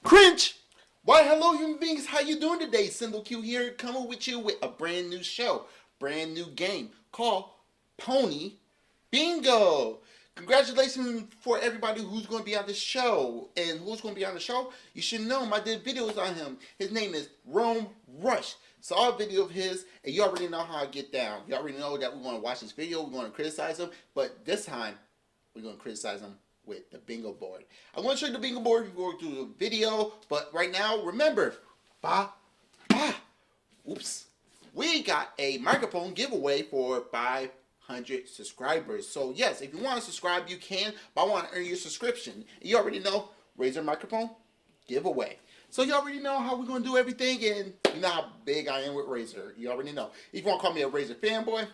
Cringe! Why, hello, human beings. How you doing today? Symbol Q here, coming with you with a brand new show, brand new game called Pony Bingo. Congratulations for everybody who's going to be on the show. And who's going to be on the show? You should know him. I did videos on him. His name is Rome Rush. Saw a video of his, and you already know how I get down. You already know that we're going to watch this video. We're going to criticize him. But this time, we're going to criticize him with the bingo board. I'm going to show you the bingo board before we go through the video, but right now, remember, oops, we got a microphone giveaway for 500 subscribers. So yes, if you want to subscribe, you can, but I want to earn your subscription. You already know, Razer microphone giveaway. So you already know how we're going to do everything, and you know how big I am with Razer. You already know. If you want to call me a Razer fanboy,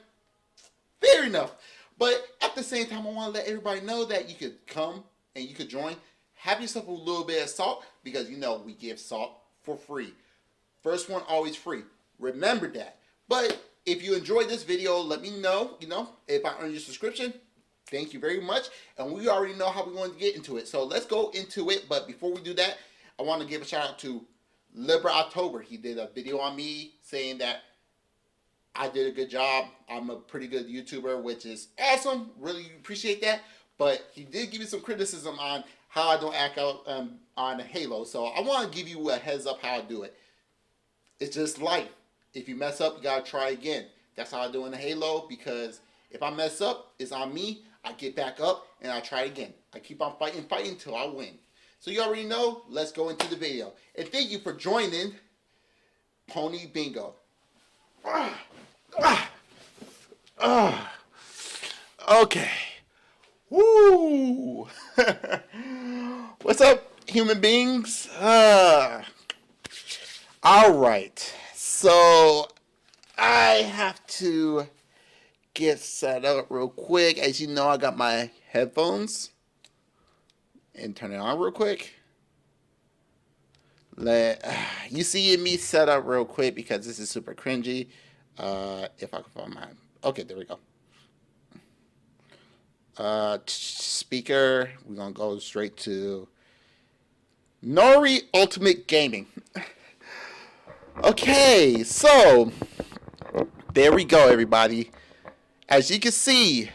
fair enough. But at the same time, I want to let everybody know that you could come and you could join. Have yourself a little bit of salt, because you know we give salt for free. First one always free. Remember that. But if you enjoyed this video, let me know, if I earn your subscription. Thank you very much. And we already know how we're going to get into it. So let's go into it. But before we do that, I want to give a shout out to Libra October. He did a video on me saying that I did a good job. I'm a pretty good YouTuber, which is awesome. Really appreciate that. But he did give me some criticism on how I don't act out on Halo. So I want to give you a heads up how I do it. It's just life. If you mess up, you got to try again. That's how I do in the Halo, because if I mess up, it's on me. I get back up and I try again. I keep on fighting until I win. So you already know. Let's go into the video. And thank you for joining Pony Bingo. Okay. Woo! What's up, human beings? Alright. So, I have to get set up real quick. As you know, I got my headphones. And turn it on real quick. You see me set up real quick because this is super cringy. If I can find mine. Okay, there we go. Speaker. We're going to go straight to Nori Ultimate Gaming. Okay, so there we go, everybody. As you can see,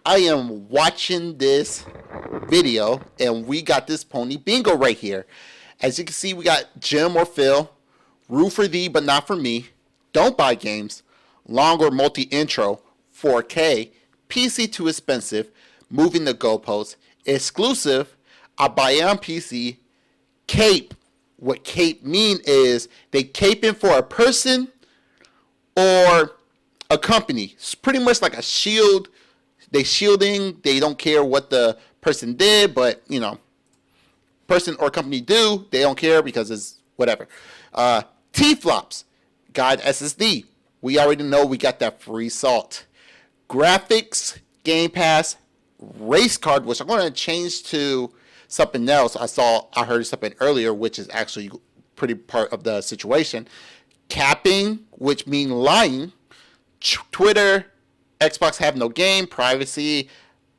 I am watching this video, and we got this Pony Bingo right here. As you can see, we got Jim or Phil, Root for Thee but Not For Me, Don't Buy Games, Long or Multi-Intro, 4K, PC Too Expensive, Moving the Goalpost, Exclusive, I Buy It on PC, Cape. What cape mean is they caping for a person or a company. It's pretty much like a shield. They shielding. They don't care what the person did, but person or company do. They don't care because it's whatever. T-flops, guide SSD. We already know we got that free salt. Graphics, Game Pass, race card, which I'm going to change to something else. I heard something earlier, which is actually pretty part of the situation. Capping, which mean lying. Twitter, Xbox have no game, privacy,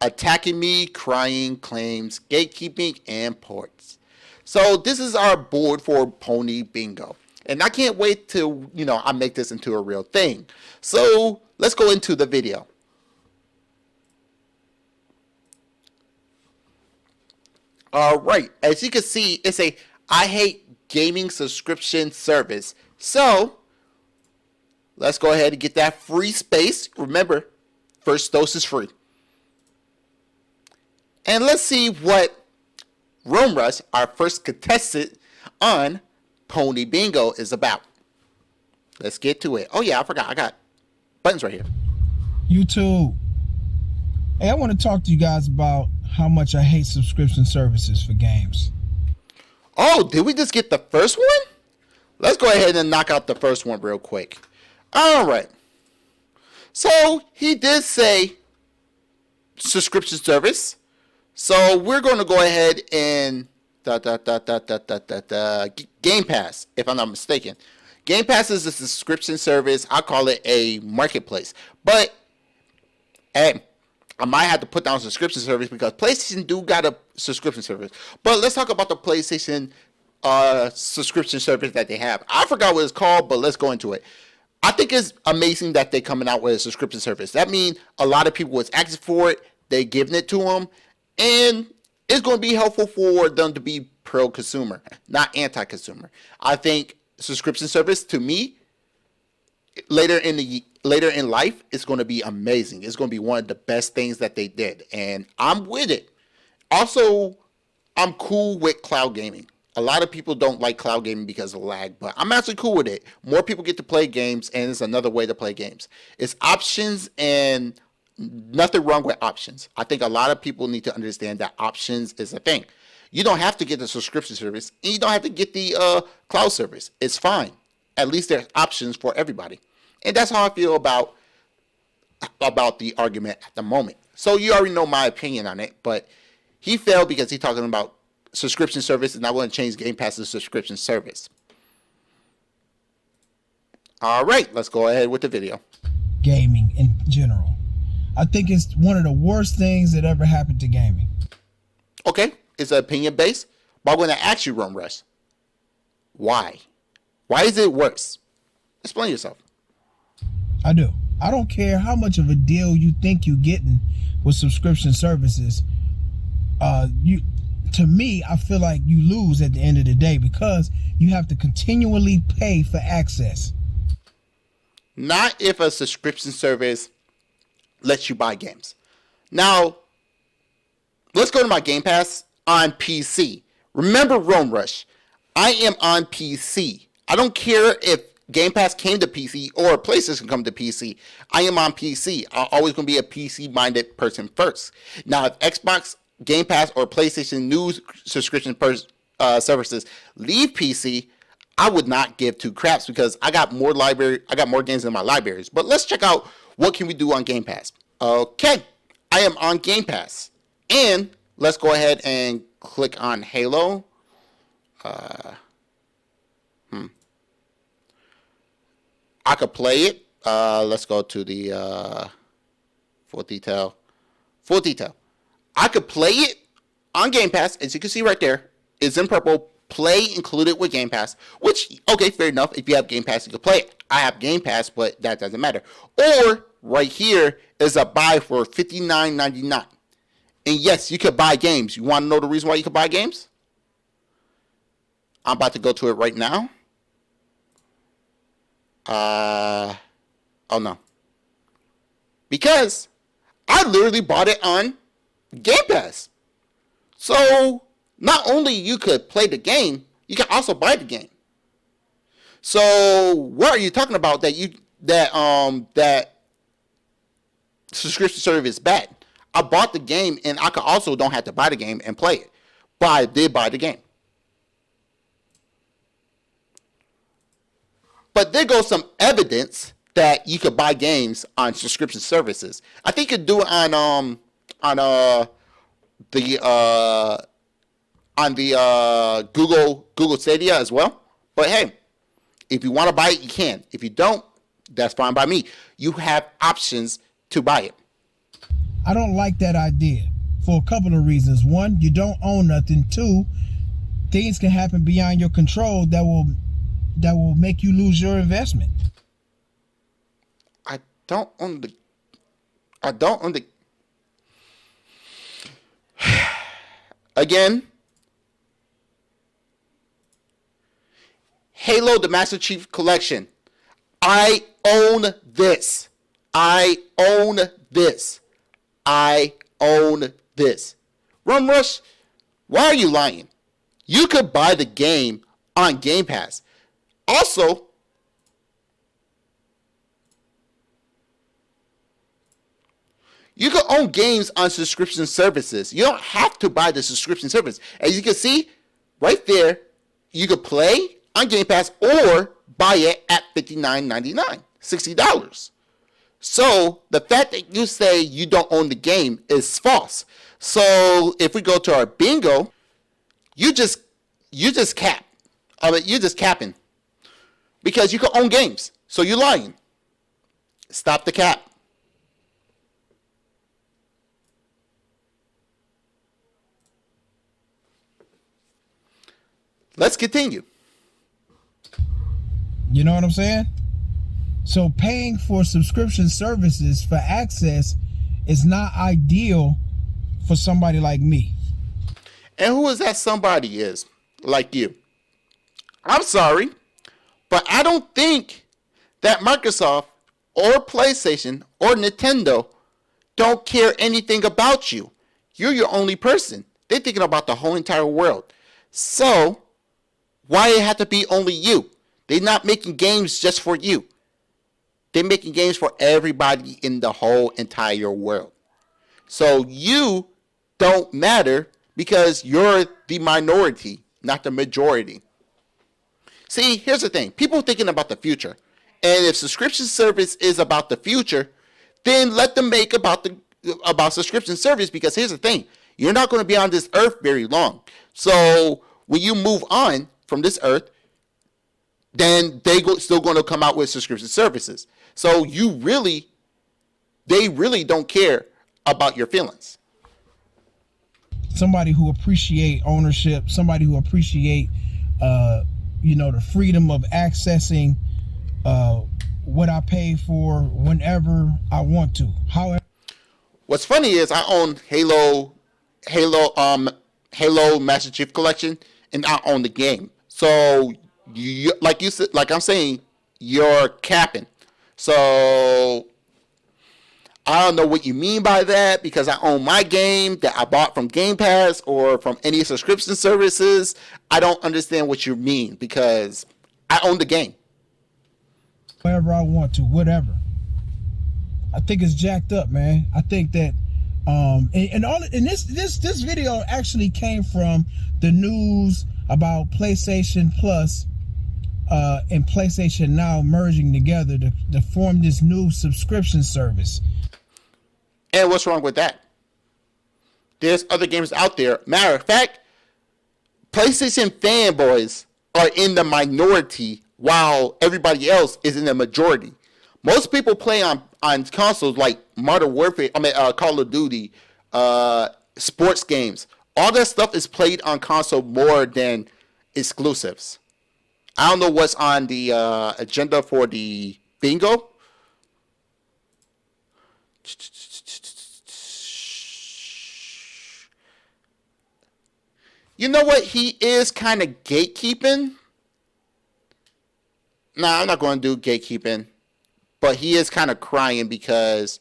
attacking me, crying, claims, gatekeeping, and ports. So this is our board for Pony Bingo. And I can't wait till, I make this into a real thing. So let's go into the video. All right, as you can see, it's a I hate gaming subscription service. So let's go ahead and get that free space. Remember, first dose is free. And let's see what Rome Rush, our first contestant on Pony Bingo, is about. Let's get to it. Oh yeah, I forgot. I got buttons right here. YouTube. Hey, I want to talk to you guys about how much I hate subscription services for games. Oh, did we just get the first one? Let's go ahead and knock out the first one real quick. All right. So he did say subscription service. So we're going to go ahead and Game Pass, if I'm not mistaken. Game Pass is a subscription service. I call it a marketplace. But hey, I might have to put down a subscription service because PlayStation do got a subscription service. But let's talk about the PlayStation subscription service that they have. I forgot what it's called, but let's go into it. I think it's amazing that they're coming out with a subscription service. That means a lot of people was asking for it. They're giving it to them. And it's going to be helpful for them to be pro-consumer, not anti-consumer. I think subscription service, to me, later in life, it's going to be amazing. It's going to be one of the best things that they did, and I'm with it. Also, I'm cool with cloud gaming. A lot of people don't like cloud gaming because of lag, but I'm actually cool with it. More people get to play games, and it's another way to play games. It's options, and nothing wrong with options. I think a lot of people need to understand that options is a thing. You don't have to get the subscription service, and you don't have to get the cloud service. It's fine. At least there's options for everybody. And that's how I feel about the argument at the moment. So you already know my opinion on it, but he failed because he's talking about subscription service, and I want to change Game Pass to subscription service. All right, let's go ahead with the video. Gaming in general. I think it's one of the worst things that ever happened to gaming. Okay, it's opinion based, but I'm going to ask you, Rome Rush, why? Why is it worse? Explain yourself. I do. I don't care how much of a deal you think you're getting with subscription services. To me, I feel like you lose at the end of the day because you have to continually pay for access. Not if a subscription service lets you buy games. Now, let's go to my Game Pass on PC. Remember, Rome Rush, I am on PC. I don't care if Game Pass came to PC or PlayStation come to PC. I am on PC. I'm always going to be a PC-minded person first. Now, if Xbox, Game Pass, or PlayStation new subscription services leave PC, I would not give two craps because I got more games in my libraries. But let's check out what can we do on Game Pass. Okay, I am on Game Pass. And let's go ahead and click on Halo. I could play it. Let's go to the full detail. Full detail. I could play it on Game Pass, as you can see right there. It's in purple. Play included with Game Pass. Which, okay, fair enough. If you have Game Pass, you can play it. I have Game Pass, but that doesn't matter. Or right here is a buy for $59.99. And yes, you could buy games. You want to know the reason why you could buy games? I'm about to go to it right now. Oh no. Because I literally bought it on Game Pass. So not only you could play the game, you can also buy the game. So what are you talking about that subscription service is bad? I bought the game and I could also don't have to buy the game and play it. But I did buy the game. But there goes some evidence that you could buy games on subscription services. I think you could do it on the Google Stadia as well. But hey, if you want to buy it, you can. If you don't, that's fine by me. You have options to buy it. I don't like that idea for a couple of reasons. One, you don't own nothing. Two, things can happen beyond your control that will make you lose your investment. I don't own the again. Halo the Master Chief Collection. I own this. I own this. I own this. Rum Rush, why are you lying? You could buy the game on Game Pass. Also, you can own games on subscription services. You don't have to buy the subscription service. As you can see, right there, you could play on Game Pass or buy it at $59.99, $60. So the fact that you say you don't own the game is false. So if we go to our bingo, you just cap. I mean, you're just capping. Because you can own games. So you're lying. Stop the cap. Let's continue. You know what I'm saying? So paying for subscription services for access is not ideal for somebody like me. And who is that somebody is like you? I'm sorry, but I don't think that Microsoft or PlayStation or Nintendo don't care anything about you. You're your only person. They're thinking about the whole entire world. So, why it have to be only you? They're not making games just for you. They're making games for everybody in the whole entire world. So, you don't matter because you're the minority, not the majority. See, here's the thing. People are thinking about the future. And if subscription service is about the future, then let them make about subscription service, because here's the thing. You're not going to be on this earth very long. So when you move on from this earth, then still going to come out with subscription services. So they really don't care about your feelings. Somebody who appreciate ownership, somebody who appreciate, the freedom of accessing what I pay for whenever I want to. However, what's funny is I own Halo Master Chief Collection, and I own the game. So like I'm saying, you're capping. So I don't know what you mean by that, because I own my game that I bought from Game Pass or from any subscription services. I don't understand what you mean, because I own the game. Whenever I want to, whatever. I think it's jacked up, man. I think that this video actually came from the news about PlayStation Plus and PlayStation Now merging together to form this new subscription service. And what's wrong with that? There's other games out there. Matter of fact, PlayStation fanboys are in the minority while everybody else is in the majority. Most people play on consoles like Modern Warfare, Call of Duty, sports games. All that stuff is played on console more than exclusives. I don't know what's on the agenda for the bingo. You know what? He is kind of gatekeeping. Nah, I'm not going to do gatekeeping. But he is kind of crying, because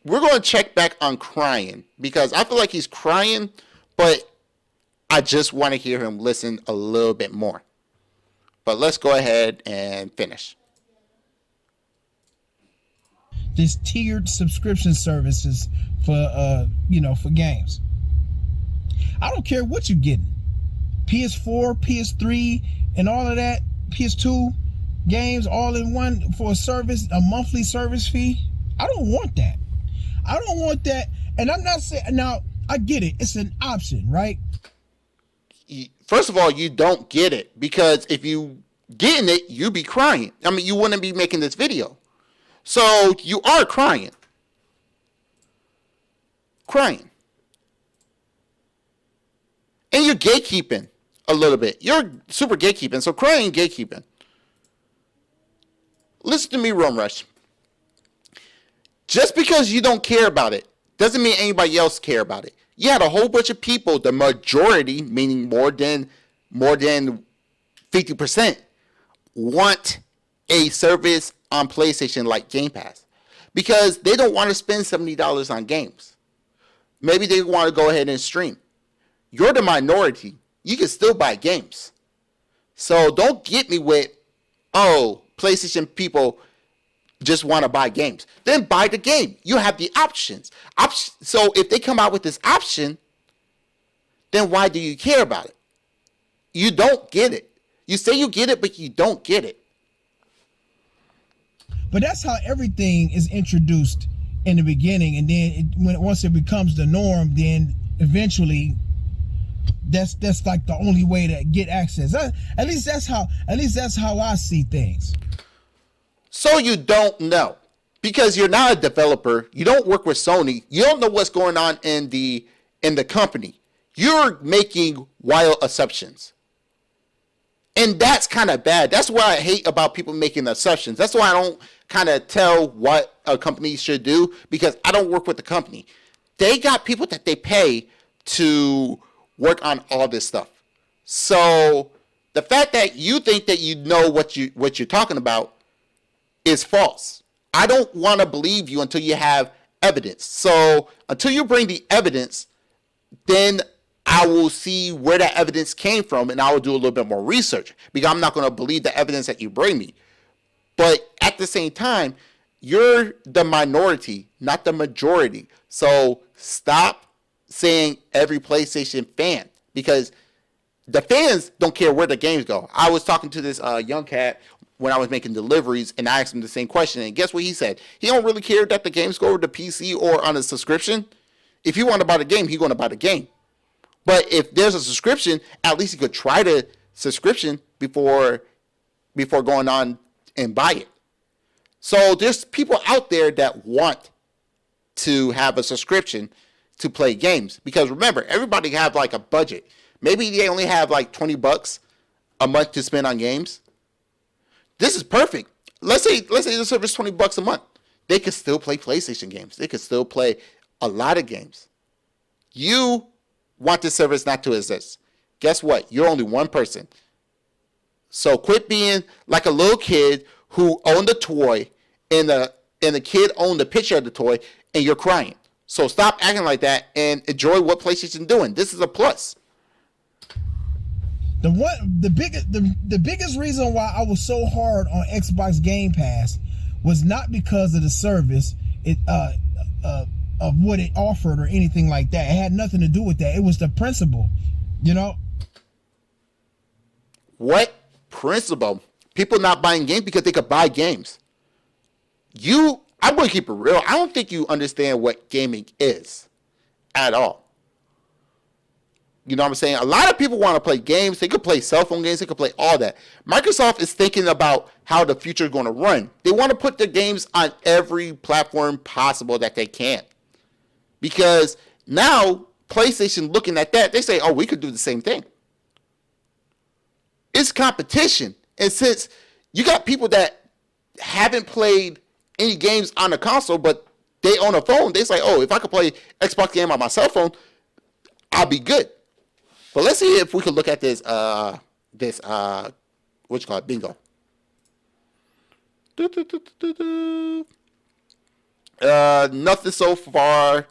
we're going to check back on crying, because I feel like he's crying, but I just want to hear him listen a little bit more. But let's go ahead and finish. This tiered subscription services for games. I don't care what you're getting. PS4, PS3, and all of that, PS2 games all in one for a service, a monthly service fee. I don't want that. And I'm not saying, now I get it. It's an option, right? First of all, you don't get it, because if you getting it, you'd be crying. I mean, you wouldn't be making this video. So you are crying. And you're gatekeeping a little bit. You're super gatekeeping. So crying, gatekeeping. Listen to me, Rome Rush. Just because you don't care about it doesn't mean anybody else care about it. You had a whole bunch of people, the majority, meaning more than 50%, want a service on PlayStation like Game Pass, because they don't want to spend $70 on games. Maybe they want to go ahead and stream. You're the minority. You can still buy games. So don't get me with, PlayStation people just want to buy games. Then buy the game. You have the options. So if they come out with this option, then why do you care about it? You don't get it. You say you get it, but you don't get it. But that's how everything is introduced in the beginning, and then once it becomes the norm, then eventually that's like the only way to get access. At least that's how I see things. So you don't know, because you're not a developer. You don't work with Sony. You don't know what's going on in the company. You're making wild assumptions. And that's kind of bad. That's what I hate about people making assumptions. That's why I don't kind of tell what a company should do, because I don't work with the company. They got people that they pay to work on all this stuff. So the fact that you think that you know what you're talking about is false. I don't want to believe you until you have evidence. So until you bring the evidence, then I will see where that evidence came from, and I will do a little bit more research, because I'm not going to believe the evidence that you bring me. But at the same time, you're the minority, not the majority. So stop saying every PlayStation fan, because the fans don't care where the games go. I was talking to this young cat when I was making deliveries, and I asked him the same question, and guess what he said? He don't really care that the games go over to PC or on a subscription. If he want to buy the game, he's going to buy the game. But if there's a subscription, at least he could try the subscription before going on and buy it. So there's people out there that want to have a subscription to play games, because remember, everybody have like a budget. Maybe they only have like $20 a month to spend on games. This is perfect. Let's say the service $20 a month. They could still play PlayStation games. They could still play a lot of games. You want this service not to exist. Guess what? You're only one person. So quit being like a little kid who owned a toy, and the kid owned a picture of the toy, and you're crying. So stop acting like that and enjoy what PlayStation's doing. This is a plus. The biggest reason why I was so hard on Xbox Game Pass was not because of the service of what it offered or anything like that. It had nothing to do with that. It was the principle, you know. What principle? People not buying games because they could buy games. I'm going to keep it real. I don't think you understand what gaming is at all. You know what I'm saying? A lot of people want to play games. They could play cell phone games. They could play all that. Microsoft is thinking about how the future is going to run. They want to put their games on every platform possible that they can. Because now, PlayStation looking at that, they say, oh, we could do the same thing. It's competition. And since you got people that haven't played any games on a console, but they own a phone, they say, oh, if I could play Xbox game on my cell phone, I'll be good. But let's see if we can look at this what you call it, bingo. Nothing so far,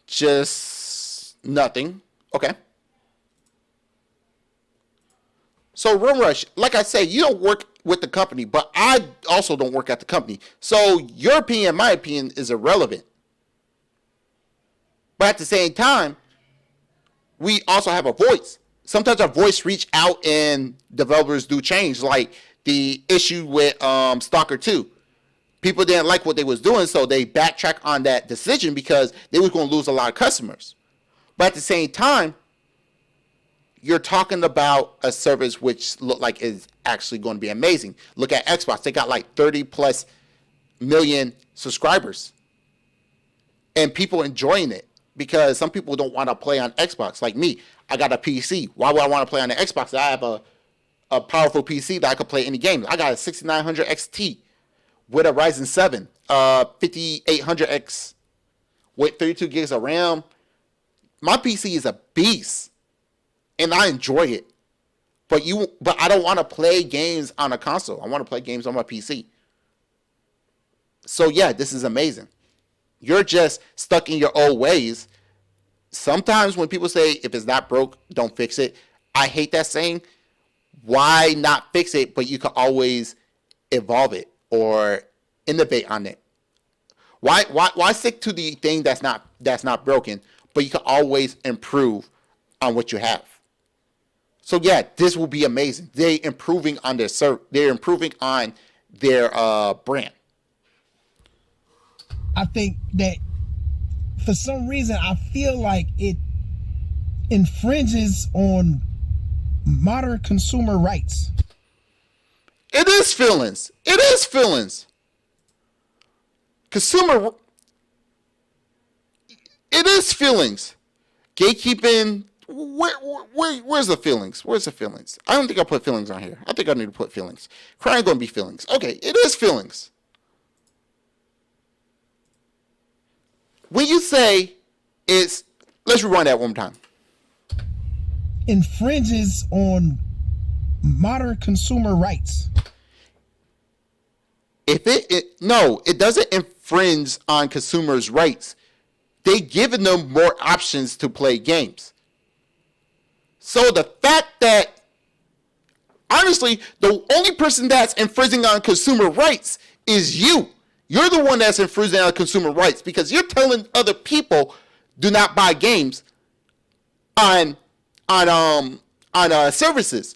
just nothing. Okay. So Room Rush, like I say, you don't work with the company, but I also don't work at the company. So your opinion, my opinion, is irrelevant. But at the same time, we also have a voice. Sometimes our voice reach out and developers do change, like the issue with Stalker 2. People didn't like what they was doing, so they backtrack on that decision because they was going to lose a lot of customers. But at the same time, you're talking about a service which look like is actually going to be amazing. Look at Xbox. They got like 30 plus million subscribers. And people enjoying it. Because some people don't want to play on Xbox. Like me, I got a PC. Why would I want to play on the Xbox? I have a powerful PC that I could play any game. I got a 6900 XT with a Ryzen 7, 5800X with 32 gigs of RAM. My PC is a beast, and I enjoy it. But I don't want to play games on a console. I want to play games on my PC. So yeah, this is amazing. You're just stuck in your old ways. Sometimes when people say, if it's not broke, don't fix it. I hate that saying. Why not fix it? But you can always evolve it or innovate on it. Why stick to the thing that's not broken, but you can always improve on what you have. So yeah, this will be amazing. They're improving on they're improving on their brand. I think that for some reason I feel like it infringes on modern consumer rights. It is feelings. It is feelings. It is feelings. Gatekeeping Where's the feelings? Where's the feelings? I don't think I put feelings on here. I think I need to put feelings. Crying gonna be feelings. Okay, it is feelings. When you say it's, let's rewind that one more time. Infringes on modern consumer rights. If no, it doesn't infringe on consumers' rights. They given them more options to play games. So the fact that, honestly, the only person that's infringing on consumer rights is you. You're the one that's infringing on consumer rights because you're telling other people do not buy games on services.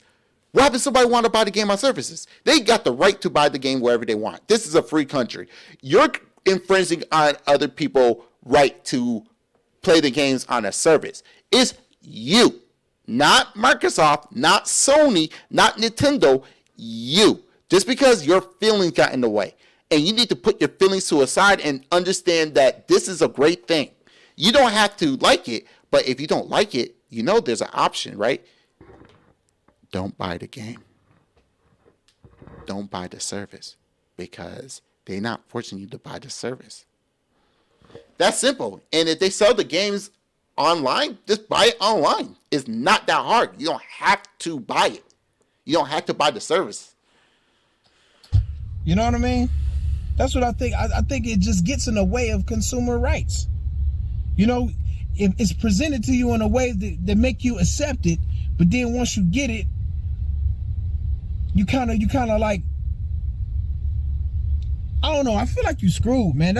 What happens if somebody want to buy the game on services? They got the right to buy the game wherever they want. This is a free country. You're infringing on other people's right to play the games on a service. It's you, not Microsoft, not Sony, not Nintendo, you. Just because your feelings got in the way. And you need to put your feelings to a side and understand that this is a great thing. You don't have to like it, but if you don't like it, you know there's an option, right? Don't buy the game. Don't buy the service because they're not forcing you to buy the service. That's simple. And if they sell the games online, just buy it online. It's not that hard. You don't have to buy it. You don't have to buy the service. You know what I mean? That's what I think. I think it just gets in the way of consumer rights. You know, if it's presented to you in a way that make you accept it, but then once you get it, you kind of like, I don't know. I feel like you screwed, man.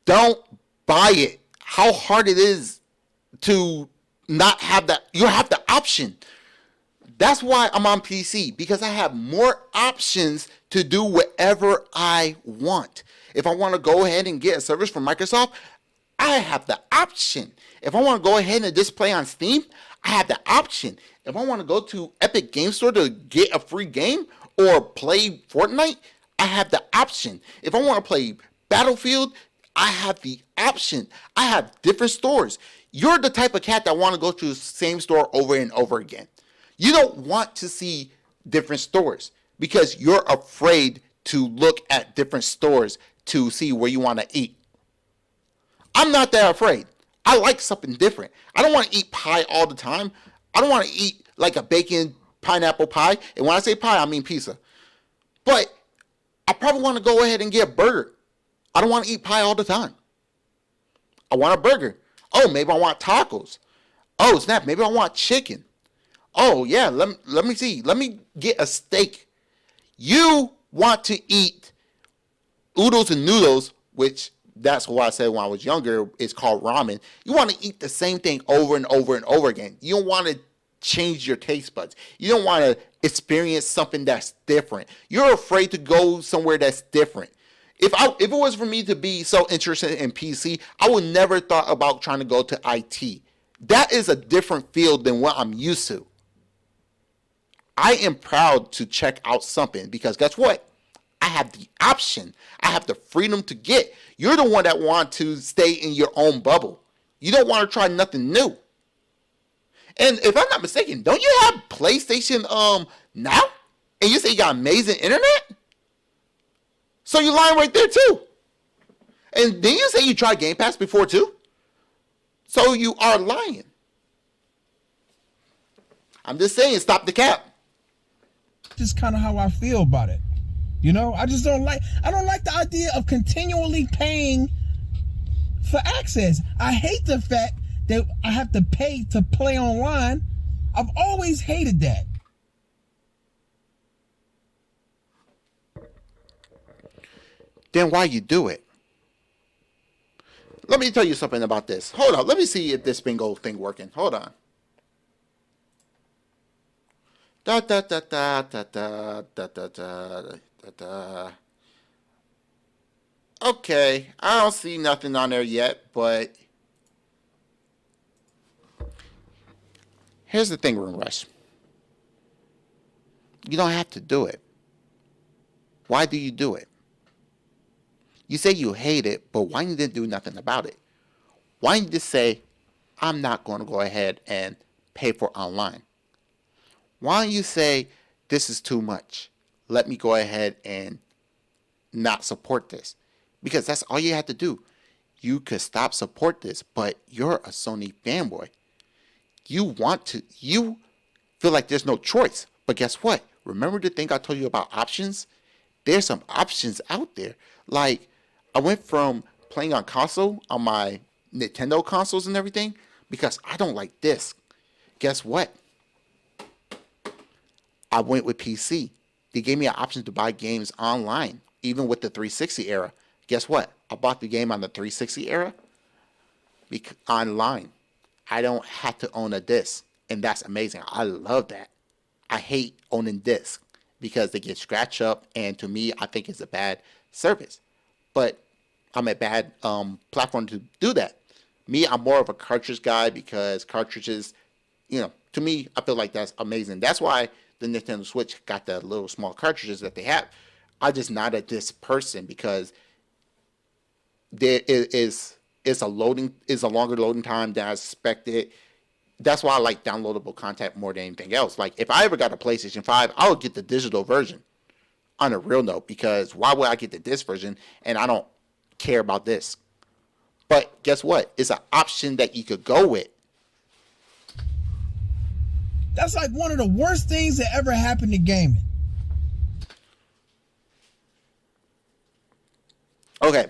Don't buy it. How hard it is to not have that. You have the option. That's why I'm on PC, because I have more options to do whatever I want. If I want to go ahead and get a service from Microsoft, I have the option. If I want to go ahead and just play on Steam, I have the option. If I want to go to Epic Game Store to get a free game or play Fortnite, I have the option. If I want to play Battlefield, I have the option. I have different stores. You're the type of cat that want to go to the same store over and over again. You don't want to see different stores because you're afraid to look at different stores to see where you want to eat. I'm not that afraid. I like something different. I don't want to eat pie all the time. I don't want to eat like a bacon pineapple pie. And when I say pie, I mean pizza. But I probably want to go ahead and get a burger. I don't want to eat pie all the time. I want a burger. Oh, maybe I want tacos. Oh, snap, maybe I want chicken. Oh, yeah, let me see. Let me get a steak. You want to eat oodles and noodles, which that's what I said when I was younger. It's called ramen. You want to eat the same thing over and over and over again. You don't want to change your taste buds. You don't want to experience something that's different. You're afraid to go somewhere that's different. If it was for me to be so interested in PC, I would never thought about trying to go to IT. That is a different field than what I'm used to. I am proud to check out something because guess what? I have the option. I have the freedom to get. You're the one that want to stay in your own bubble. You don't want to try nothing new. And if I'm not mistaken, don't you have PlayStation now? And you say you got amazing internet? So you're lying right there too. And then you say you tried Game Pass before too? So you are lying. I'm just saying, stop the cap. Just kind of how I feel about it. You know, I don't like the idea of continually paying for access. I hate the fact that I have to pay to play online. I've always hated that. Then why you do it? Let me tell you something about this. Hold on. Let me see if this bingo thing working. Hold on. Da da da da da da da da da da. Okay, I don't see nothing on there yet, but here's the thing, Room Rush. You don't have to do it. Why do you do it? You say you hate it, but why you didn't do nothing about it? Why didn't you just say, I'm not going to go ahead and pay for online? Why don't you say, this is too much? Let me go ahead and not support this. Because that's all you have to do. You could stop support this, but you're a Sony fanboy. You feel like there's no choice. But guess what? Remember the thing I told you about options? There's some options out there. Like, I went from playing on console, on my Nintendo consoles and everything, because I don't like disc. Guess what? I went with PC. They gave me an option to buy games online, even with the 360 era. Guess what? I bought the game on the 360 era online. I don't have to own a disc, and that's amazing. I love that. I hate owning discs because they get scratched up, and to me, I think it's a bad service. But I'm a bad platform to do that. Me, I'm more of a cartridge guy because cartridges, to me, I feel like that's amazing. That's why the Nintendo Switch got the little small cartridges that they have. I'm just not a disc person because there is a longer loading time than I expected. That's why I like downloadable content more than anything else. Like, if I ever got a PlayStation 5, I would get the digital version on a real note, because why would I get the disc version and I don't care about this? But guess what? It's an option that you could go with. That's like one of the worst things that ever happened to gaming. Okay.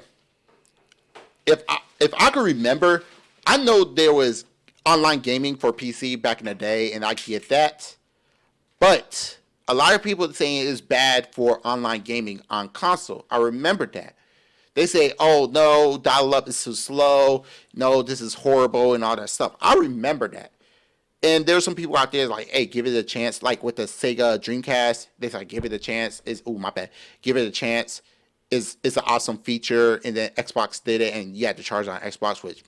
If I can remember, I know there was online gaming for PC back in the day, and I get that. But a lot of people are saying it's bad for online gaming on console. I remember that. They say, oh, no, dial-up is too slow. No, this is horrible and all that stuff. I remember that. And there's some people out there like, hey, give it a chance. Like with the Sega Dreamcast, they say, give it a chance. Give it a chance. It's an awesome feature. And then Xbox did it, and you had to charge on Xbox, which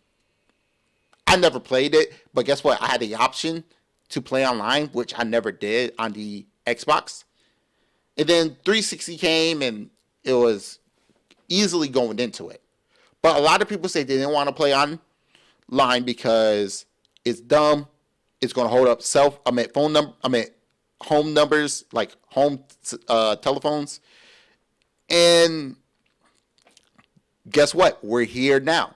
I never played it. But guess what? I had the option to play online, which I never did on the Xbox. And then 360 came, and it was easily going into it. But a lot of people say they didn't want to play online because it's dumb. It's going to hold up home numbers, like home telephones. And guess what? We're here now.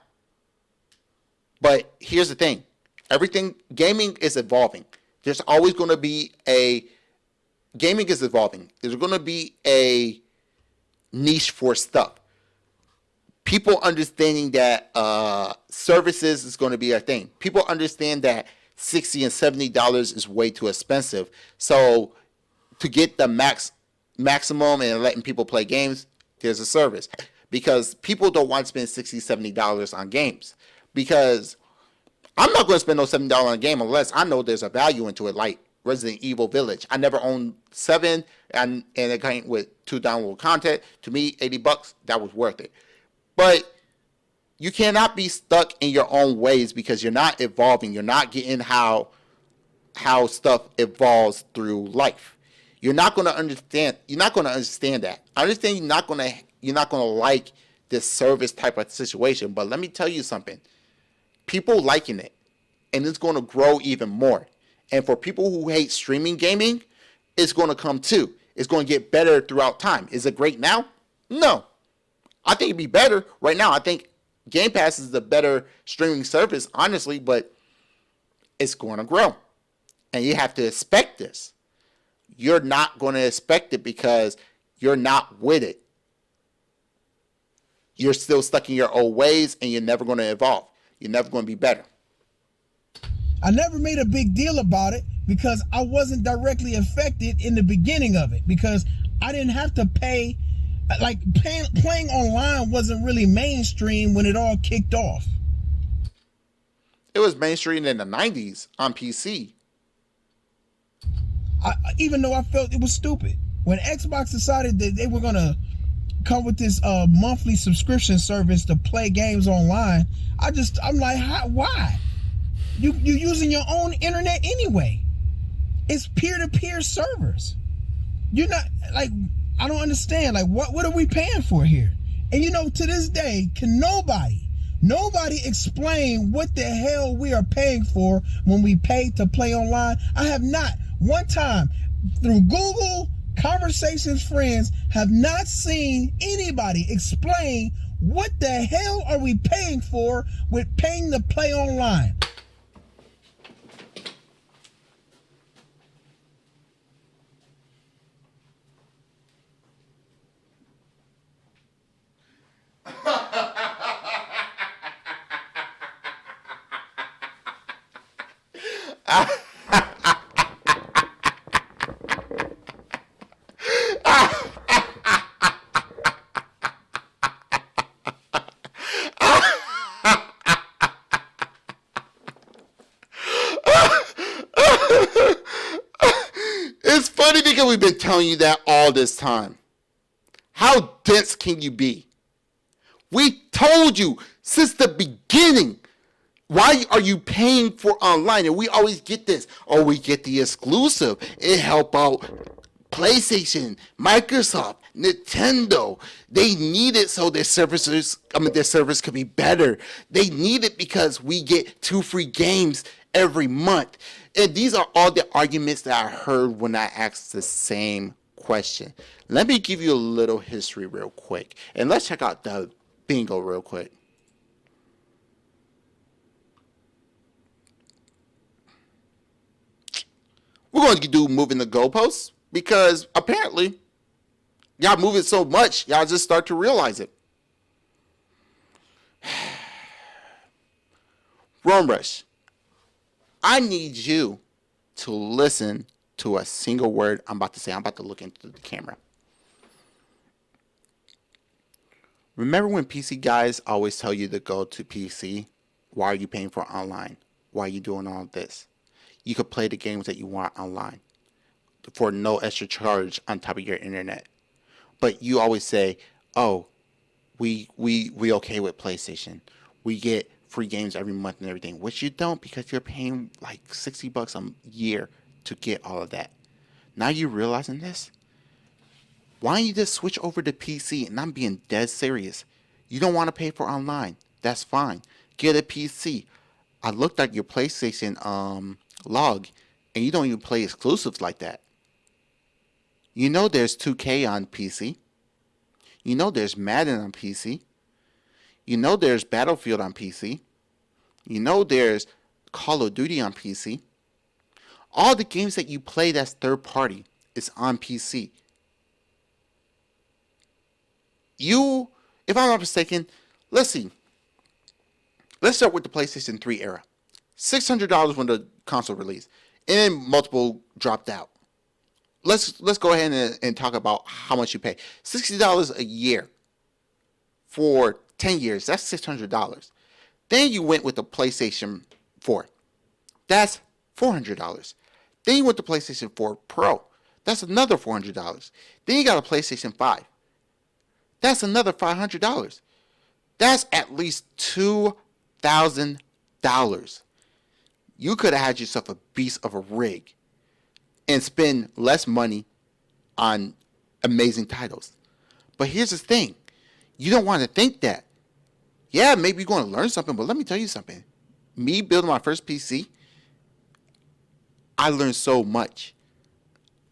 But here's the thing. Gaming is evolving. There's always going to be gaming is evolving. There's going to be a niche for stuff. People understanding that services is going to be a thing. People understand that $60 and $70 is way too expensive. So to get the maximum and letting people play games, there's a service. Because people don't want to spend $60, $70 on games. Because I'm not going to spend no $70 on a game unless I know there's a value into it, like Resident Evil Village. I never owned 7, and it came with 2 download content. To me, $80, that was worth it. But you cannot be stuck in your own ways because you're not evolving. You're not getting how stuff evolves through life. You're not going to understand. You're not going to understand that. I understand you're not going to like this service type of situation. But let me tell you something. People liking it, and it's going to grow even more. And for people who hate streaming gaming, it's going to come too. It's going to get better throughout time. Is it great now? No. I think it'd be better right now. I think Game Pass is the better streaming service, honestly, but it's going to grow. And you have to expect this. You're not going to expect it because you're not with it. You're still stuck in your old ways, and you're never going to evolve. You're never going to be better. I never made a big deal about it because I wasn't directly affected in the beginning of it, because I didn't have to pay. Like, playing online wasn't really mainstream when it all kicked off. It was mainstream in the 90s on PC. Even though I felt it was stupid. When Xbox decided that they were going to come with this monthly subscription service to play games online, I'm like, why? You using your own internet anyway. It's peer-to-peer servers. You're not, like, I don't understand. Like, what are we paying for here? And to this day, can nobody explain what the hell we are paying for when we pay to play online? I have not one time through Google Conversations Friends have not seen anybody explain what the hell are we paying for with paying to play online. It's funny because we've been telling you that all this time. How dense can you be? We told you since the beginning. Why are you paying for online? And we always get this. Oh, we get the exclusive. It help out PlayStation, Microsoft, Nintendo. They need it so their service could be better. They need it because we get 2 free games every month. And these are all the arguments that I heard when I asked the same question. Let me give you a little history real quick. And let's check out the bingo real quick. We're going to do moving the goalposts because apparently y'all move it so much, y'all just start to realize it. Rome Rush, I need you to listen to a single word I'm about to say. I'm about to look into the camera. Remember when PC guys always tell you to go to PC? Why are you paying for online? Why are you doing all this? You could play the games that you want online for no extra charge on top of your internet. But you always say, oh, we okay with PlayStation. We get free games every month and everything, which you don't because you're paying like $60 a year to get all of that. Now you realizing this? Why don't you just switch over to PC? And I'm being dead serious. You don't want to pay for online. That's fine. Get a PC. I looked at your PlayStation log, and you don't even play exclusives like that. You know there's 2K on PC. You know there's Madden on PC. You know there's Battlefield on PC. You know there's Call of Duty on PC. All the games that you play that's third party is on PC. You, if I'm not mistaken, let's see. Let's start with the PlayStation 3 era. $600 when the console released, and then multiple dropped out. Let's go ahead and talk about how much you pay. $60 a year for 10 years. That's $600. Then you went with the PlayStation 4. That's $400. Then you went to PlayStation 4 Pro. That's another $400. Then you got a PlayStation 5. That's another $500. That's at least $2,000. You could have had yourself a beast of a rig and spend less money on amazing titles. But here's the thing. You don't want to think that. Yeah, maybe you're going to learn something, but let me tell you something. Me building my first PC, I learned so much.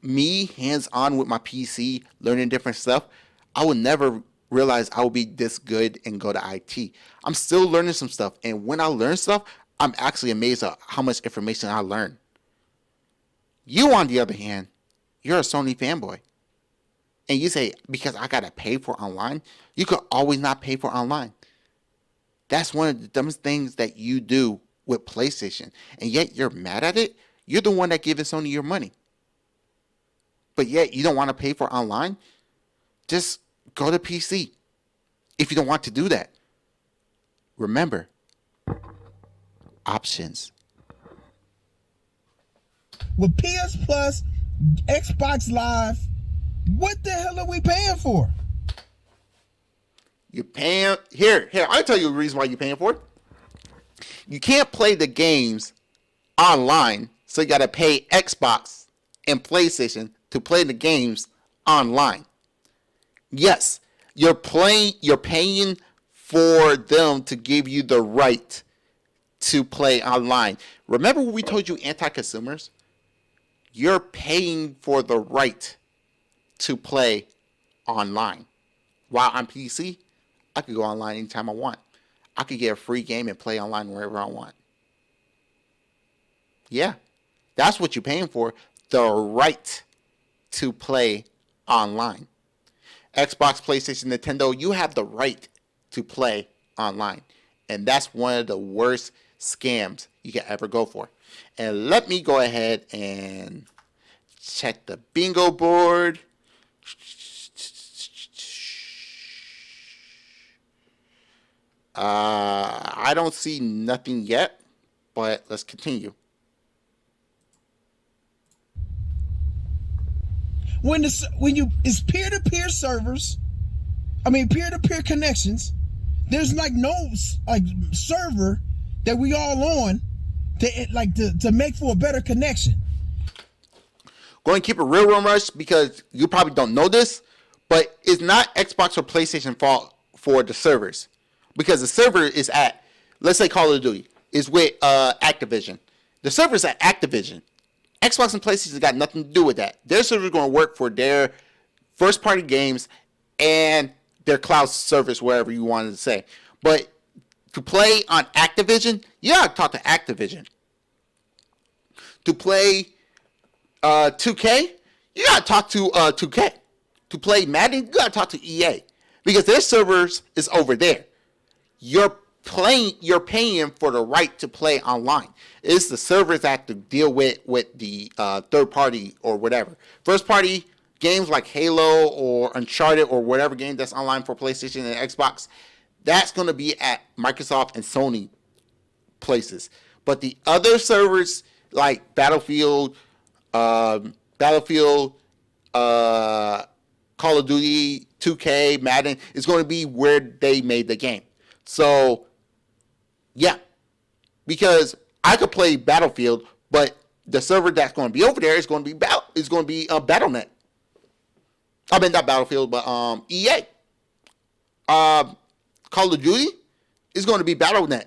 Me hands-on with my PC, learning different stuff, I would never realize I would be this good and go to IT. I'm still learning some stuff, and when I learn stuff, I'm actually amazed at how much information I learn. You, on the other hand, you're a Sony fanboy. And you say, because I got to pay for online, you could always not pay for online. That's one of the dumbest things that you do with PlayStation. And yet you're mad at it. You're the one that giving Sony your money. But yet you don't want to pay for online. Just go to PC if you don't want to do that. Remember, options. With PS Plus, Xbox Live, what the hell are we paying for? You're paying here. I'll tell you the reason why you're paying for it. You can't play the games online, so you got to pay Xbox and PlayStation to play the games online. Yes, You're paying for them to give you the right to play online. Remember when we told you anti-consumers? You're paying for the right to play online. While on PC, I could go online anytime I want. I could get a free game and play online wherever I want. Yeah, that's what you're paying for. The right to play online. Xbox, PlayStation, Nintendo, you have the right to play online. And that's one of the worst scams you can ever go for. And let me go ahead and check the bingo board. I don't see nothing yet, but let's continue. When it's peer-to-peer servers, peer-to-peer connections, there's like no like server that we all on to make for a better connection. Going to keep it real rush because you probably don't know this, but it's not Xbox or PlayStation fault for the servers, because the server is at, let's say Call of Duty is with Activision. The server's at Activision. Xbox and PlayStation got nothing to do with that. Their server is going to work for their first party games and their cloud service, wherever you wanted to say. But to play on Activision, you got to talk to Activision. To play 2K, you got to talk to 2K. To play Madden, you got to talk to EA, because their servers is over there. You're paying for the right to play online. It's the servers that have to deal with the third party or whatever. First party games like Halo or Uncharted or whatever game that's online for PlayStation and Xbox, that's going to be at Microsoft and Sony places. But the other servers like Battlefield, Call of Duty, 2K, Madden, is going to be where they made the game. So, yeah, because I could play Battlefield, but the server that's going to be over there is going to be BattleNet. I mean, not Battlefield, but EA. Call of Duty is going to be BattleNet,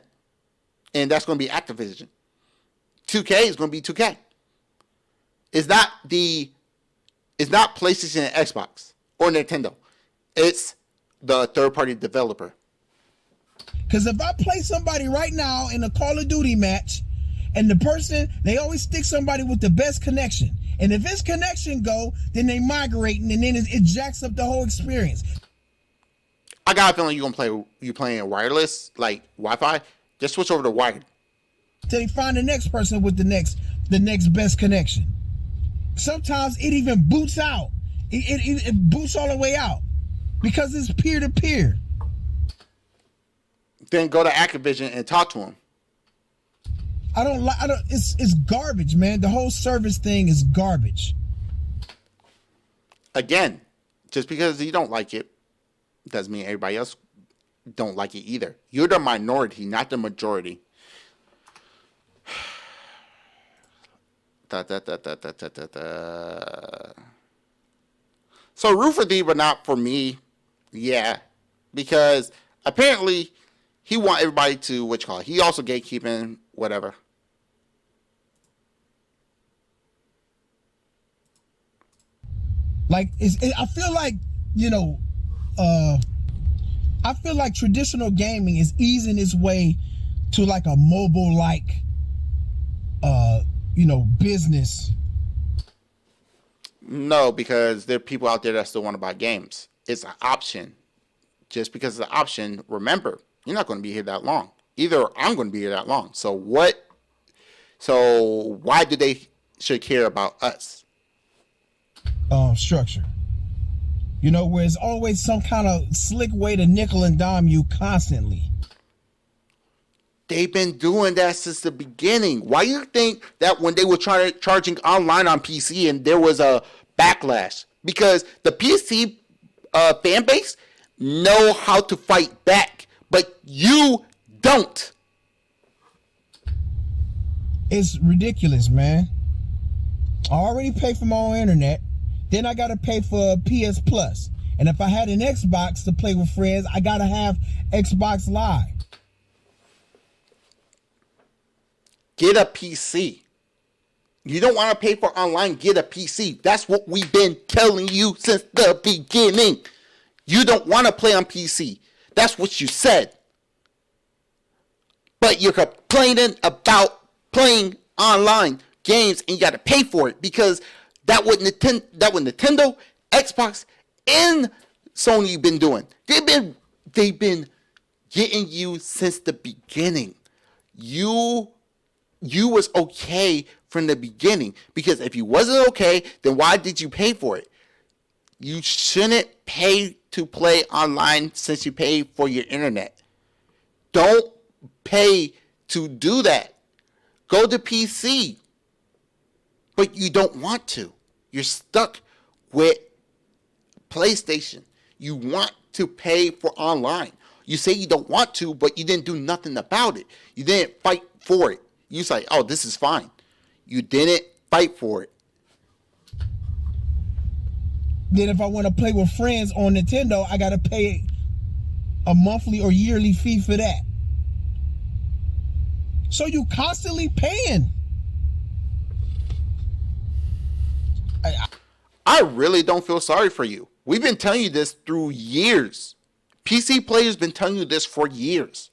and that's going to be Activision. 2K is going to be 2K. It's not PlayStation and Xbox or Nintendo. It's the third-party developer. Because if I play somebody right now in a Call of Duty match, and the person, they always stick somebody with the best connection. And if his connection go, then they migrating, and then it jacks up the whole experience. I got a feeling you playing wireless, like Wi-Fi. Just switch over to wired. Till they find the next person with the next best connection. Sometimes it even boots out. It boots all the way out because it's peer to peer. Then go to Activision and talk to them. It's garbage, man. The whole service thing is garbage. Again, just because you don't like it doesn't mean everybody else don't like it either. You're the minority, not the majority. So root for thee, but not for me. Yeah, because apparently he want everybody to he also gatekeeping whatever. Like I feel like I feel like traditional gaming is easing its way to like a mobile like business. No, because there are people out there that still want to buy games. It's an option. Just because it's an option, remember, you're not going to be here that long. Either I'm going to be here that long. So why do they should care about us? Structure. Where it's always some kind of slick way to nickel and dime you constantly. They've been doing that since the beginning. Why do you think that when they were charging online on PC and there was a backlash? Because the PC fan base know how to fight back, but you don't. It's ridiculous, man. I already pay for my own internet. Then I got to pay for PS Plus. And if I had an Xbox to play with friends, I gotta have Xbox Live. Get a PC. You don't want to pay for online, get a PC. That's what we've been telling you since the beginning. You don't want to play on PC. That's what you said. But you're complaining about playing online games and you got to pay for it because that what Nintendo, Xbox, and Sony been doing. They've been getting you since the beginning. You was okay from the beginning, because if you wasn't okay, then why did you pay for it? You shouldn't pay to play online since you pay for your internet. Don't pay to do that. Go to PC. But you don't want to. You're stuck with PlayStation. You want to pay for online. You say you don't want to, but you didn't do nothing about it. You didn't fight for it. You say, oh, this is fine. You didn't fight for it. Then if I want to play with friends on Nintendo, I got to pay a monthly or yearly fee for that. So you constantly paying. I really don't feel sorry for you. We've been telling you this through years. PC players been telling you this for years.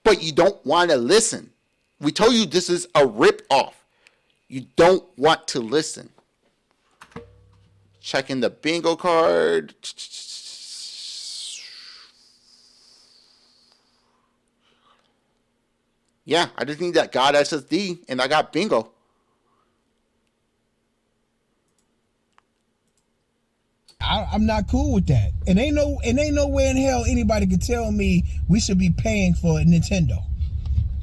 But you don't want to listen. We told you this is a rip-off. You don't want to listen. Checking the bingo card. Yeah, I just need that God SSD and I got bingo. I'm not cool with that. And ain't no way in hell anybody could tell me we should be paying for Nintendo.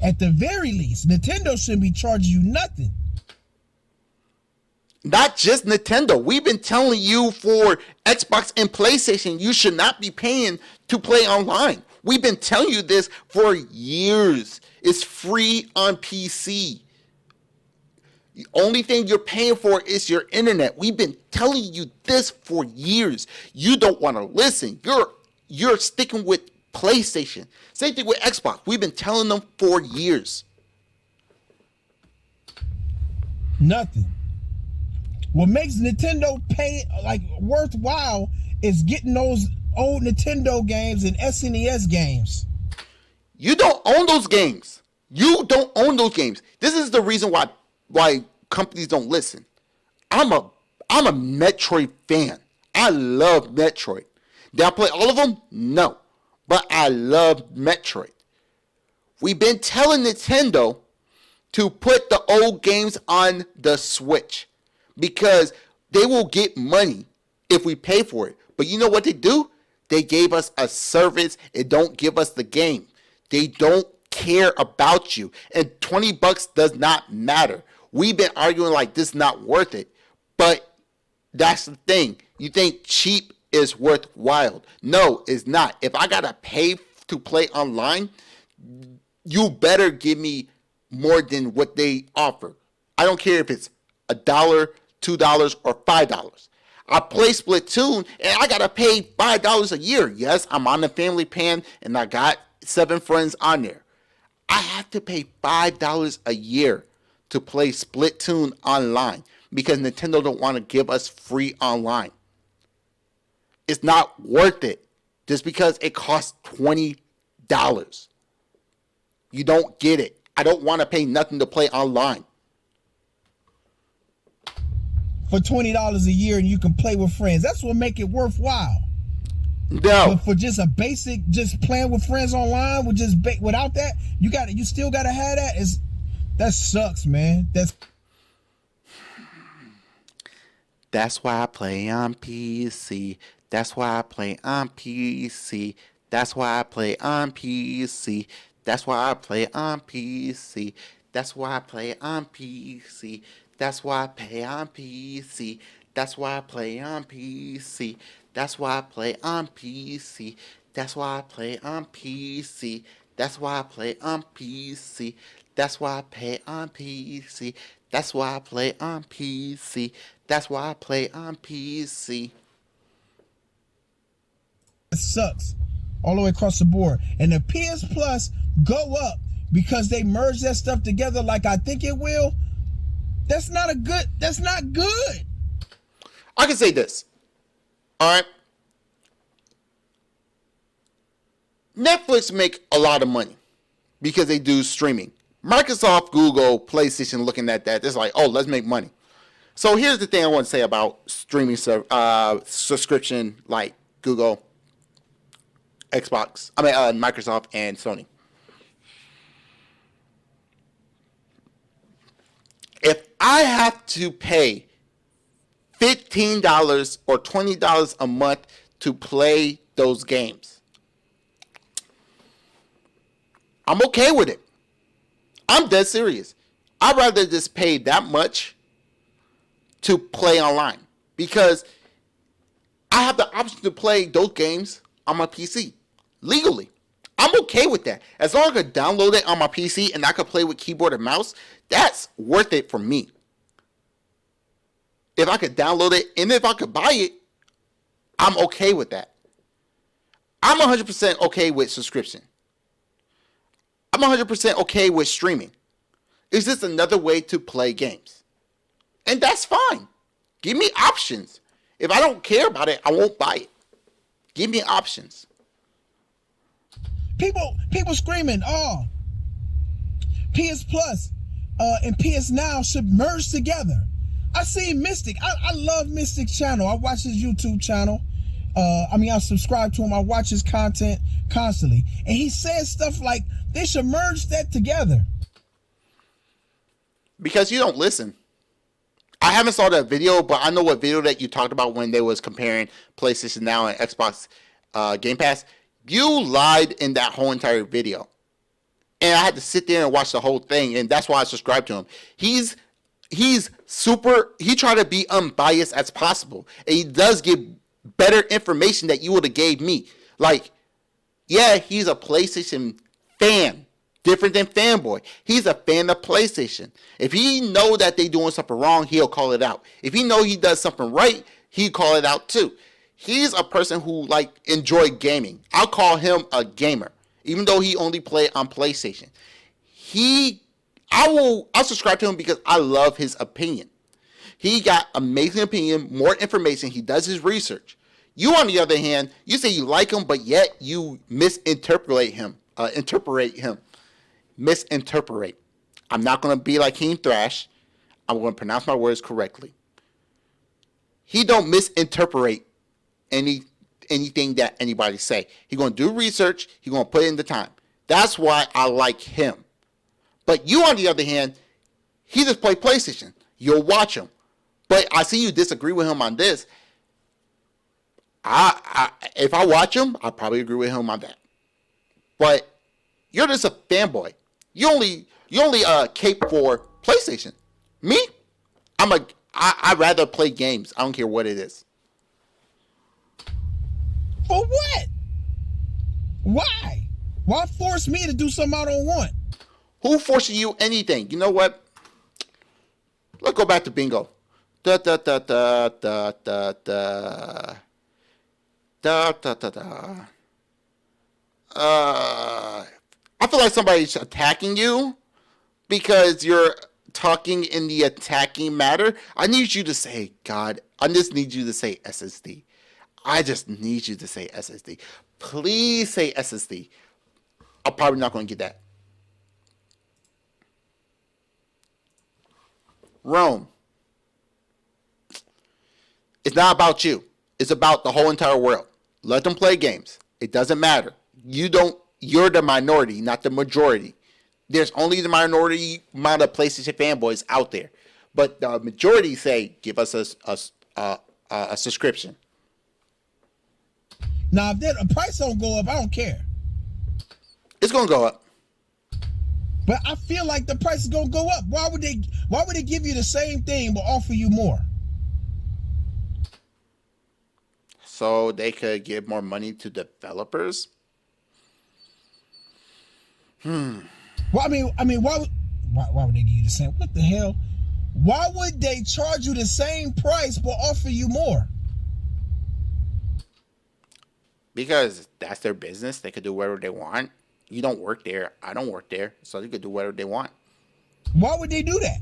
At the very least, Nintendo shouldn't be charging you nothing. Not just Nintendo. We've been telling you for Xbox and PlayStation, you should not be paying to play online. We've been telling you this for years. It's free on PC. The only thing you're paying for is your internet. We've been telling you this for years. You don't want to listen. You're sticking with PlayStation. Same thing with Xbox. We've been telling them for years. Nothing. What makes Nintendo pay worthwhile is getting those old Nintendo games and SNES games. You don't own those games. You don't own those games. This is the reason why companies don't listen. I'm a Metroid fan. I love Metroid. Did I play all of them? No. But I love Metroid. We've been telling Nintendo to put the old games on the Switch because they will get money if we pay for it. But you know what they do? They gave us a service and don't give us the game. They don't care about you. And $20 does not matter. We've been arguing like this is not worth it. But that's the thing. You think cheap is worthwhile. No, it's not. If I gotta pay to play online, you better give me more than what they offer. I don't care if it's $1, $2, or $5. I play Splatoon and I gotta pay $5 a year. Yes, I'm on the family plan and I got 7 friends on there. I have to pay $5 a year to play Splatoon online because Nintendo don't want to give us free online. It's not worth it just because it costs $20. You don't get it. I don't want to pay nothing to play online. For $20 a year and you can play with friends. That's what make it worthwhile. No. But for just a basic, just playing with friends online, with just without that, you still gotta have that. That sucks, man. That's why I play on PC. That's why I play on PC. That's why I play on PC. That's why I play on PC. That's why I play on PC. That's why I play on PC. That's why I play on PC. That's why I play on PC. That's why I play on PC. That's why I play on PC. That's why I play on PC. That's why I play on PC. That's why I play on PC. sucks all the way across the board. And the PS Plus go up because they merge that stuff together like I think it will. That's not good. I can say this. All right. Netflix make a lot of money because they do streaming. Microsoft, Google, PlayStation looking at that, it's like, oh, let's make money. So here's the thing I want to say about streaming subscription like Google, Microsoft, and Sony. If I have to pay $15 or $20 a month to play those games, I'm okay with it. I'm dead serious. I'd rather just pay that much to play online because I have the option to play those games on my PC legally. I'm okay with that. As long as I could download it on my PC and I could play with keyboard and mouse, that's worth it for me. If I could download it and if I could buy it, I'm okay with that. I'm 100% okay with subscription. I'm 100% okay with streaming. It's just another way to play games. And that's fine. Give me options. If I don't care about it, I won't buy it. Give me options. People screaming, oh, PS Plus and PS Now should merge together. I see Mystic. I love Mystic's channel. I watch his YouTube channel. I subscribe to him. I watch his content constantly. And he says stuff like, they should merge that together. Because you don't listen. I haven't saw that video, but I know what video that you talked about when they was comparing PlayStation Now and Xbox Game Pass. You lied in that whole entire video. And I had to sit there and watch the whole thing, and that's why I subscribed to him. He tried to be unbiased as possible. And he does give better information that you would have gave me. Like, yeah, he's a PlayStation fan. Different than fanboy. He's a fan of PlayStation. If he know that they doing something wrong, he'll call it out. If he know he does something right, he'll call it out too. He's a person who enjoy gaming. I'll call him a gamer, even though he only play on PlayStation. I'll subscribe to him because I love his opinion. He got amazing opinion, more information. He does his research. You, on the other hand, you say you like him, but yet you misinterpret him. Misinterpret. I'm not going to be like King Thrash. I'm going to pronounce my words correctly. He don't misinterpret anything that anybody say. He going to do research. He going to put in the time. That's why I like him. But you, on the other hand, he just play PlayStation. You'll watch him. But I see you disagree with him on this. If I watch him, I probably agree with him on that. But you're just a fanboy. You only cape for PlayStation. Me, I'd rather play games. I don't care what it is. For what? Why? Why force me to do something I don't want? Who forcing you anything? You know what? Let's go back to bingo. Da da da da da da da. Da da da da. I feel like somebody's attacking you because you're talking in the attacking matter. I need you to say, God, I just need you to say SSD. I just need you to say SSD. Please say SSD. I'm probably not going to get that. Rome. It's not about you. It's about the whole entire world. Let them play games. It doesn't matter. You're the minority, not the majority. There's only the minority amount of PlayStation fanboys out there. But the majority say, give us a subscription. Now, if the price don't go up, I don't care. It's going to go up. But I feel like the price is going to go up. Why would they give you the same thing but offer you more? So they could give more money to developers? Well, I mean, why would they give you the same? What the hell? Why would they charge you the same price but offer you more? Because that's their business. They could do whatever they want. You don't work there. I don't work there. So they could do whatever they want. Why would they do that?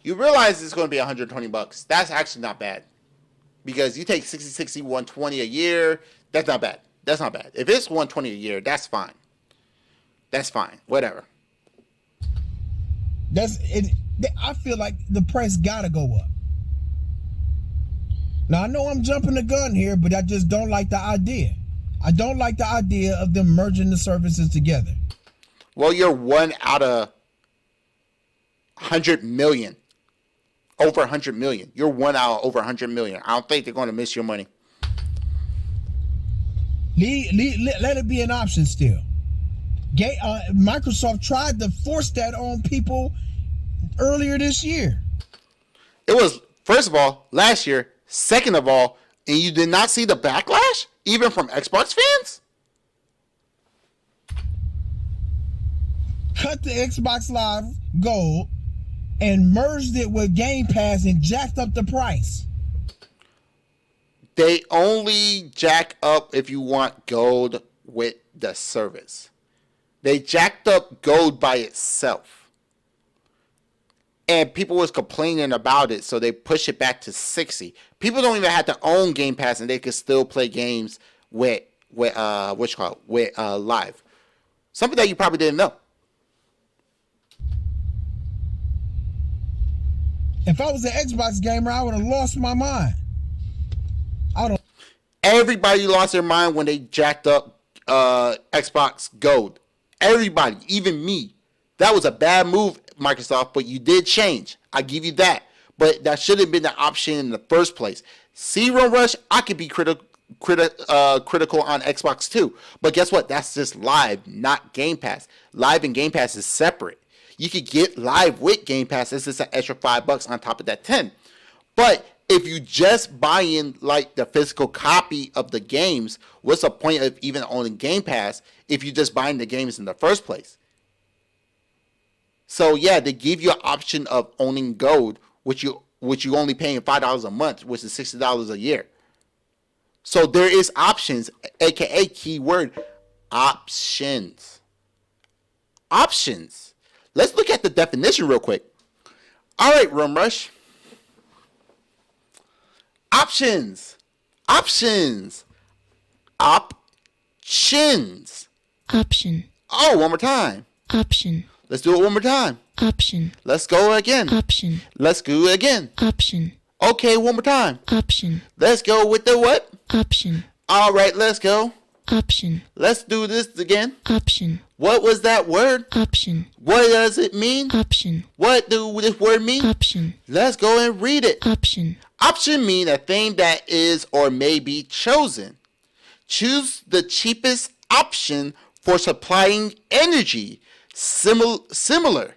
You realize it's going to be $120. That's actually not bad. Because you take 60, 120 a year. That's not bad. That's not bad. If it's 120 a year, that's fine. That's fine. Whatever. That's it. I feel like the price gotta go up. Now I know I'm jumping the gun here, but I just don't like the idea. I don't like the idea of them merging the services together. Well, you're one out of 100 million. Over 100 million. You're one out of over 100 million. I don't think they're going to miss your money. Let it be an option still. Microsoft tried to force that on people earlier this year. It was, first of all, last year. Second of all, and you did not see the backlash, even from Xbox fans? Cut the Xbox Live Gold and merged it with Game Pass and jacked up the price. They only jack up if you want gold with the service. They jacked up gold by itself. And people was complaining about it, so they push it back to 60. People don't even have to own Game Pass, and they can still play games with live. Something that you probably didn't know. If I was an Xbox gamer, I would have lost my mind. Everybody lost their mind when they jacked up Xbox Gold. Everybody, even me. That was a bad move, Microsoft, but you did change. I give you that. But that should have been the option in the first place. See, Rush, I could be critical on Xbox too. But guess what? That's just live, not Game Pass. Live and Game Pass is separate. You could get live with Game Pass. It's just an extra $5 on top of that 10. But if you just buy in like the physical copy of the games, what's the point of even owning Game Pass if you're just buying the games in the first place? So yeah, they give you an option of owning gold, which you only paying $5 a month, which is $60 a year. So there is options, aka keyword options. Options. Let's look at the definition real quick. All right, Rum Rush. Options. Options. Options. Option. Oh, one more time. Option. Let's do it one more time. Option. Let's go again. Option. Let's do it again. Option. Okay, one more time. Option. Let's go with the what? Option. All right, let's go. Option. Let's do this again. Option. What was that word? Option. What does it mean? Option. What do this word mean? Option. Let's go and read it. Option. Option mean a thing that is or may be chosen. Choose the cheapest option for supplying energy. Similar.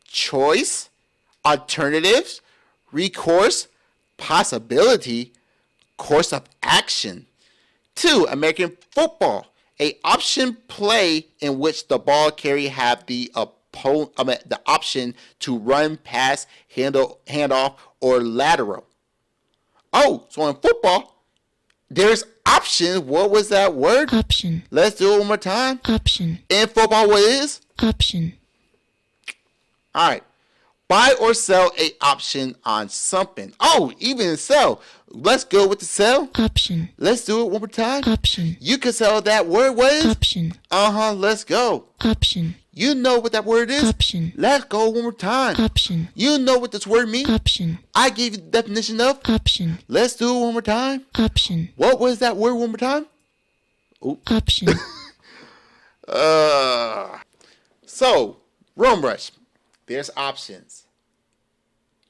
Choice. Alternatives. Recourse. Possibility. Course of action. 2. American football. A option play in which the ball carrier have the option to run, pass, hand off, or lateral. Oh, so in football, there's option. What was that word? Option. Let's do it one more time. Option. In football, what is? Option. All right. Buy or sell a option on something. Oh, even sell. Let's go with the sell. Option. Let's do it one more time. Option. You can sell that word. What is? Option. Let's go. Option. You know what that word is? Option. Let's go one more time. Option. You know what this word means? Option. I gave you the definition of. Option. Let's do it one more time. Option. What was that word one more time? Option. So, Rome Rush. There's options.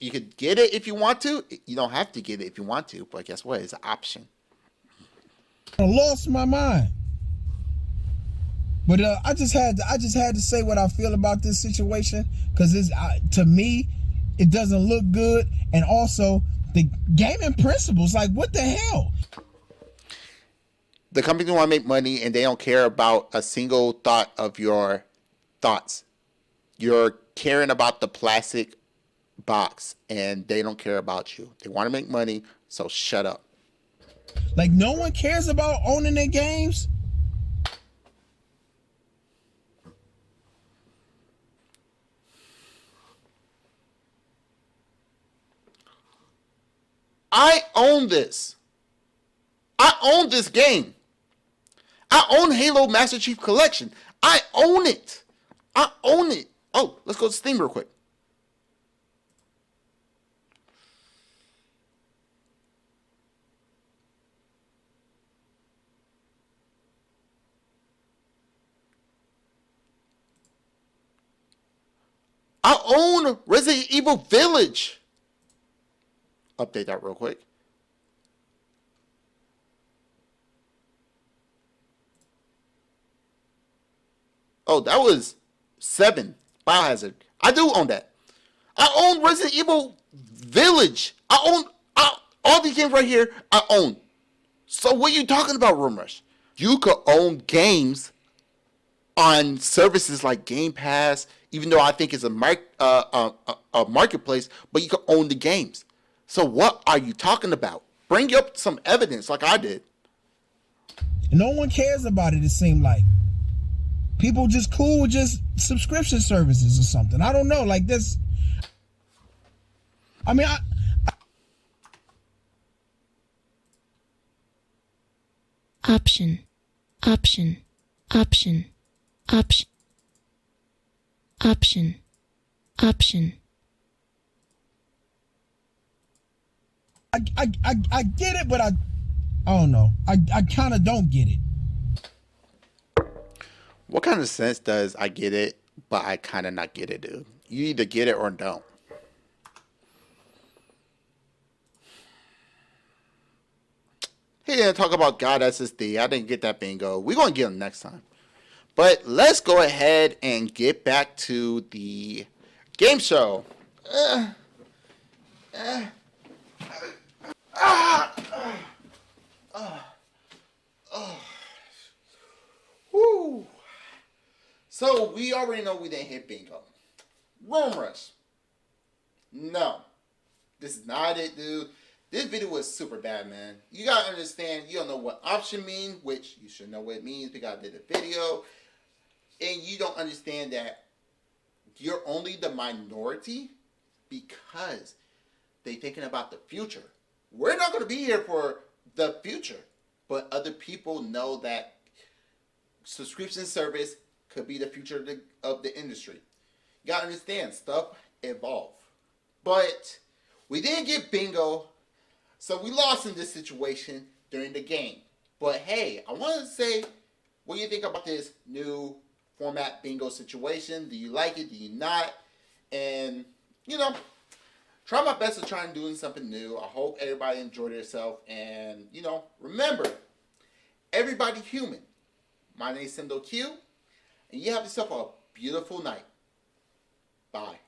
You could get it if you want to. You don't have to get it if you want to, but guess what? It's an option. I lost my mind. But I just had to say what I feel about this situation, because to me, it doesn't look good, and also the gaming principles. Like, what the hell? The company want to make money, and they don't care about a single thought of your thoughts. You're caring about the plastic box, and they don't care about you. They want to make money, so shut up. Like, no one cares about owning their games. I own this. I own this game. I own Halo Master Chief Collection. I own it. I own it. Oh, let's go to Steam real quick. I own Resident Evil Village. Update that real quick. Oh, that was 7. Biohazard. I do own that. I own Resident Evil Village. I own all these games right here. I own. So what are you talking about, Room Rush? You could own games on services like Game Pass, even though I think it's a marketplace, but you can own the games. So what are you talking about? Bring up some evidence like I did. No one cares about it, it seemed like. People just cool with just subscription services or something. I don't know, like this. I mean, Option. Option. Option. Option. Option. Option. I get it, but I don't know. I kind of don't get it. What kind of sense does I get it, but I kind of not get it, dude? You either get it or don't. He didn't talk about God SSD. I didn't get that bingo. We're going to get him next time. But let's go ahead and get back to the game show. Woo. So we already know we didn't hit bingo. Room Rush. No. This is not it, dude. This video was super bad, man. You gotta understand, you don't know what option means, which you should know what it means because I did a video. And you don't understand that you're only the minority because they thinking about the future. We're not going to be here for the future, but other people know that subscription service could be the future of the industry. You got to understand, stuff evolve. But we didn't get bingo, so we lost in this situation during the game. But hey, I want to say, what do you think about this new format bingo situation? Do you like it? Do you not? And, you know, try my best to try and doing something new. I hope everybody enjoyed themselves. And, you know, remember, everybody human. My name is Sendo Q. And you have yourself a beautiful night. Bye.